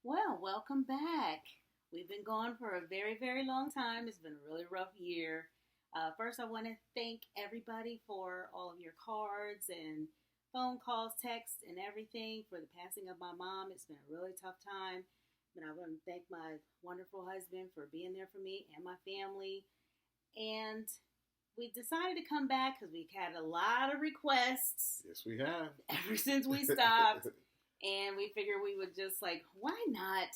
Well, welcome back. We've been gone for a very, very long time. It's been a really rough year. First, I want to thank everybody for all of your cards and phone calls, texts, and everything for the passing of my mom. It's been a really tough time. And I want to thank my wonderful husband for being there for me and my family. And we decided to come back because we've had a lot of requests Yes, we have. ever since we stopped. And we figured we would just why not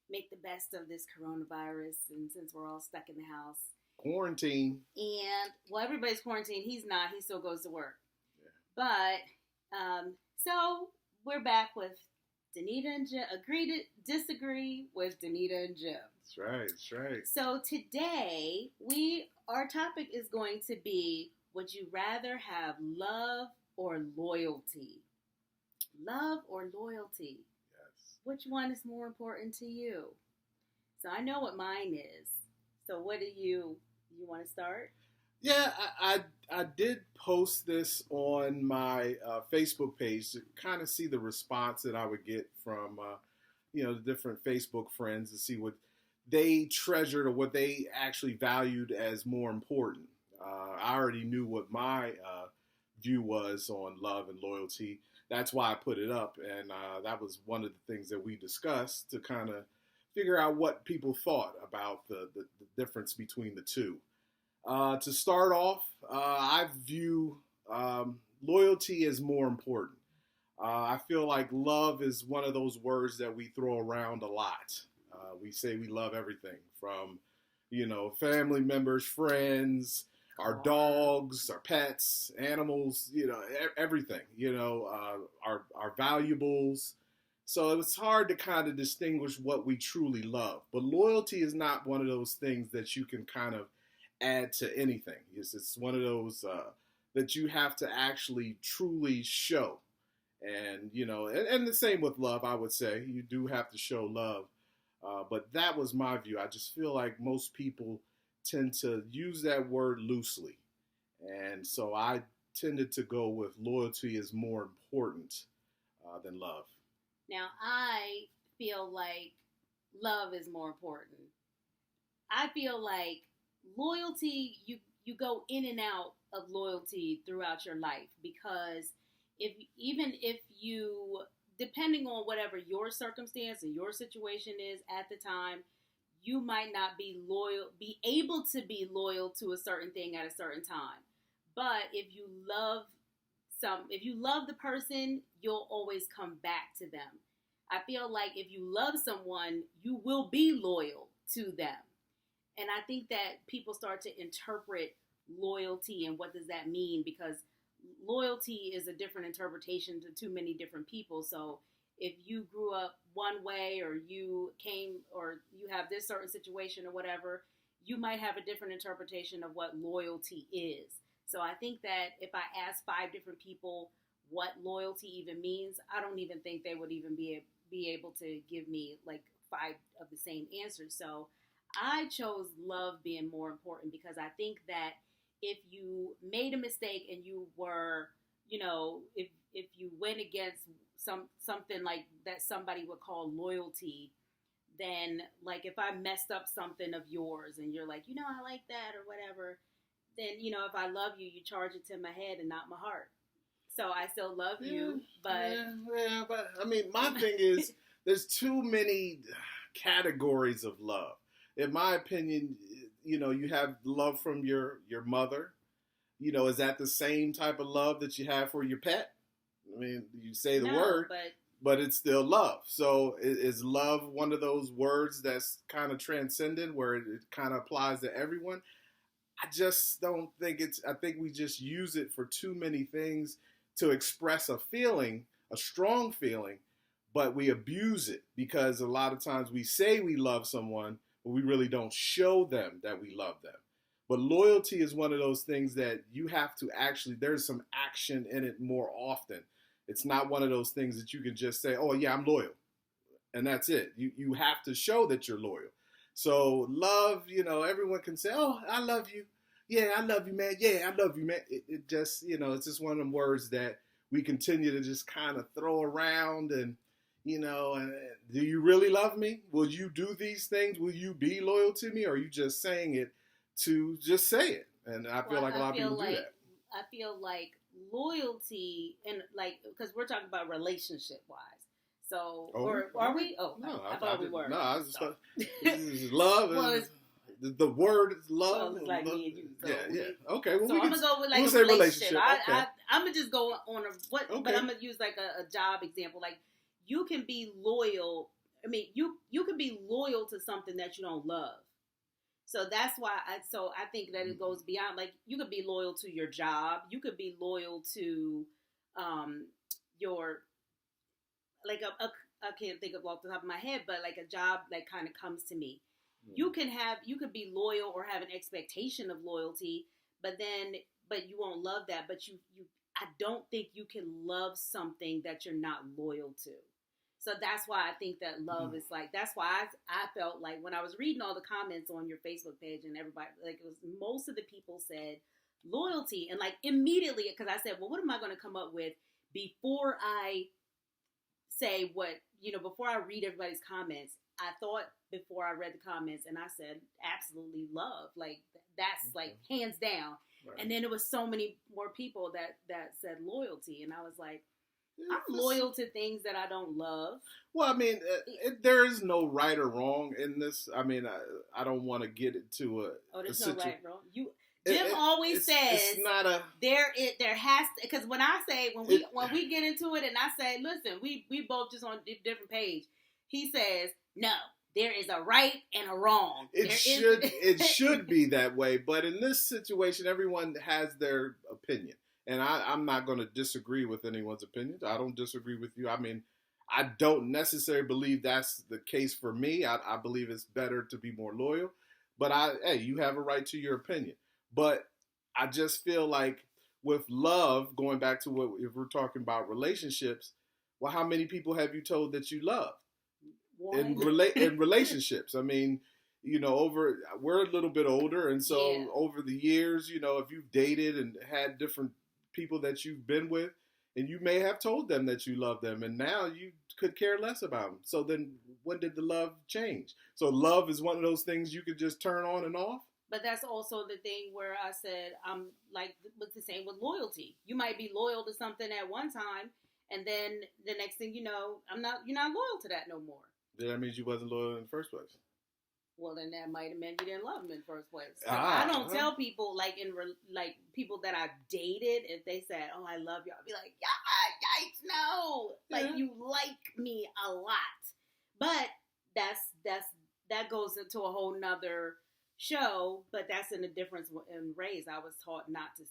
make the best of this coronavirus? And since we're all stuck in the house, Quarantine. and well, everybody's quarantined. He's not. He still goes to work. Yeah. So we're back with Denita and Jim. Agree to disagree with Denita and Jim. That's right. That's right. So today our topic is going to be: would you rather have love or loyalty? Love or loyalty? Yes. Which one is more important to you? So I know what mine is. So what do you want to start? Yeah, I did post this on my Facebook page to kind of see the response that I would get from the different Facebook friends to see what they treasured or what they actually valued as more important. I already knew what my view was on love and loyalty. That's why I put it up, and that was one of the things that we discussed to kind of figure out what people thought about the difference between the two. To start off, I view loyalty as more important. I feel like love is one of those words that we throw around a lot. We say we love everything from, family members, friends, our dogs, our pets, animals, everything, our valuables. So it's hard to kind of distinguish what we truly love. But loyalty is not one of those things that you can kind of add to anything. It's one of those that you have to actually truly show. And the same with love, I would say. You do have to show love. But that was my view. I just feel like most people tend to use that word loosely. And so I tended to go with loyalty is more important than love. Now I feel like love is more important. I feel like loyalty, you go in and out of loyalty throughout your life, because if you, depending on whatever your circumstance and your situation is at the time, you might not be able to be loyal to a certain thing at a certain time. But if you love the person, you'll always come back to them. I feel like if you love someone, you will be loyal to them. And I think that people start to interpret loyalty and what does that mean, because loyalty is a different interpretation to too many different people. So if you grew up one way, or you have this certain situation or whatever, you might have a different interpretation of what loyalty is. So I think that if I ask 5 different people what loyalty even means, I don't even think they would even be able to give me like 5 of the same answers. So I chose love being more important, because I think that if you made a mistake and you were, if you went against something like that somebody would call loyalty, then like if I messed up something of yours and you're like, I like that or whatever, then, if I love you, you charge it to my head and not my heart. So I still love you, but... Yeah, but I mean, my thing is, there's too many categories of love. In my opinion, you have love from your mother. Is that the same type of love that you have for your pet? I mean, you say the word, but it's still love. So is love one of those words that's kind of transcendent, where it kind of applies to everyone? I just don't think I think we just use it for too many things to express a feeling, a strong feeling, but we abuse it because a lot of times we say we love someone, but we really don't show them that we love them. But loyalty is one of those things that you have to actually, there's some action in it more often. It's not one of those things that you can just say, oh yeah, I'm loyal. And that's it. You have to show that you're loyal. So love, everyone can say, oh, I love you. Yeah, I love you, man. Yeah, I love you, man. It just, it's just one of them words that we continue to just kind of throw around. And, and do you really love me? Will you do these things? Will you be loyal to me? Or are you just saying it to just say it? And I feel like a lot of people do that. I feel like loyalty, and like, because we're talking about relationship wise. So, or are we? Oh, no, I thought we were. No, I was just this is love. Well, the word is love. Well, it's like me and you. So yeah. Okay. Well, so I'm gonna go with like a relationship. Okay. I'm gonna just go on but I'm gonna use like a job example. Like, you can be loyal. I mean, you can be loyal to something that you don't love. So that's why I think that it goes beyond, like, you could be loyal to your job. You could be loyal to your, like, I can't think of off the top of my head, but like a job that kind of comes to me. You could be loyal or have an expectation of loyalty, but you won't love that. But I don't think you can love something that you're not loyal to. So that's why I think that love is like, that's why I felt like when I was reading all the comments on your Facebook page and everybody, like, it was, most of the people said loyalty. And like immediately, because I said, well, what am I going to come up with before I say before I read everybody's comments? I thought before I read the comments, and I said, absolutely love. Like, that's like hands down. Right. And then there was so many more people that said loyalty. And I was like, I'm loyal to things that I don't love. Well, I mean, there is no right or wrong in this. I mean, I don't want to get into a. Oh, there's no right or wrong. Jim always says it's not a. There has to, because when we get into it and I say, listen, we both just on a different page. He says, no, there is a right and a wrong. It should be that way, but in this situation, everyone has their opinion. And I'm not going to disagray with anyone's opinions. I don't disagree with you. I mean, I don't necessarily believe that's the case for me. I believe it's better to be more loyal. But you have a right to your opinion. But I just feel like with love, going back to if we're talking about relationships, well, how many people have you told that you love? In relationships? I mean, we're a little bit older. And so over the years, if you've dated and had different people that you've been with, and you may have told them that you love them, and now you could care less about them. So then when did the love change? So love is one of those things you could just turn on and off? But that's also the thing where I said, like, it's the same with loyalty. You might be loyal to something at one time, and then the next thing you know, you're not loyal to that no more. Then that means you wasn't loyal in the first place. Well, then that might have meant you didn't love them in the first place. So I don't tell people, like, people that I've dated, if they said, oh, I love you, I'll be like, yikes, no. Like, you like me a lot. But that goes into a whole nother show, but that's in the difference in race. I was taught not to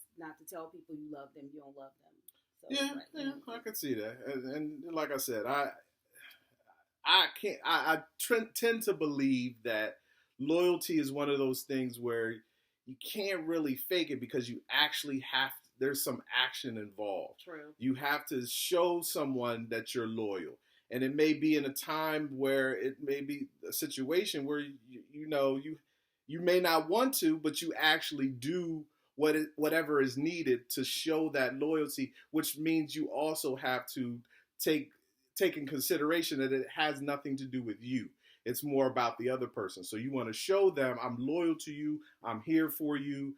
tell people you love them, you don't love them. So I can see that. And like I said, I tend to believe that loyalty is one of those things where you can't really fake it because you actually there's some action involved. True. You have to show someone that you're loyal. And it may be in a time where it may be a situation where, you may not want to, but you actually do whatever is needed to show that loyalty, which means you also have to take in consideration that it has nothing to do with you. It's more about the other person. So you want to show them, I'm loyal to you, I'm here for you.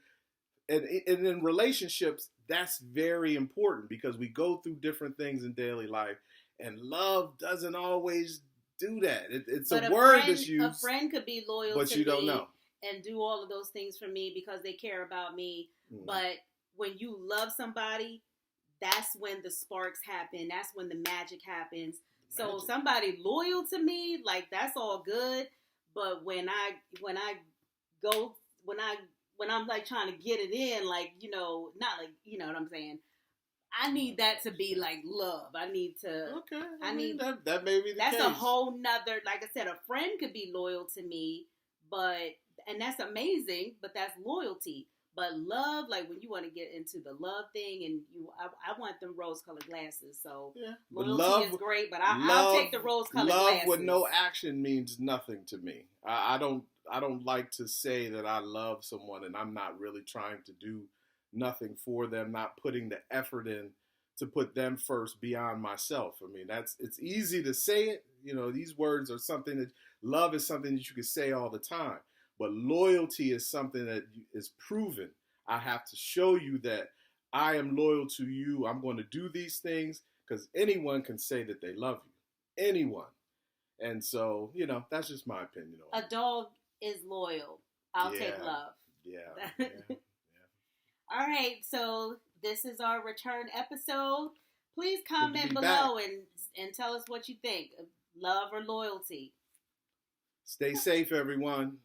And in relationships, that's very important because we go through different things in daily life, and love doesn't always do that. It's a word that's used. A friend could be loyal but to you don't me know. And do all of those things for me because they care about me. Mm. But when you love somebody, that's when the sparks happen. That's when the magic happens. So somebody loyal to me, like, that's all good. But when I'm like trying to get it in, like, not like, you know what I'm saying? I need that to be like love. I need to. Okay. I mean, that may be the case. That's a whole nother, like I said, a friend could be loyal to me, and that's amazing, but that's loyalty. But love, like when you want to get into the love thing, and I want them rose-colored glasses. So loyalty is great, but I'll take the rose-colored glasses. Love with no action means nothing to me. I don't like to say that I love someone and I'm not really trying to do nothing for them, not putting the effort in to put them first beyond myself. I mean, it's easy to say it. You know, these words are something that love is something that you can say all the time, but loyalty is something that is proven. I have to show you that I am loyal to you. I'm going to do these things because anyone can say that they love you. Anyone. And so, you know, that's just my opinion on A dog is loyal. I'll take love. Yeah. Yeah. All right, so this is our return episode. Please comment below and tell us what you think of love or loyalty. Stay safe, everyone.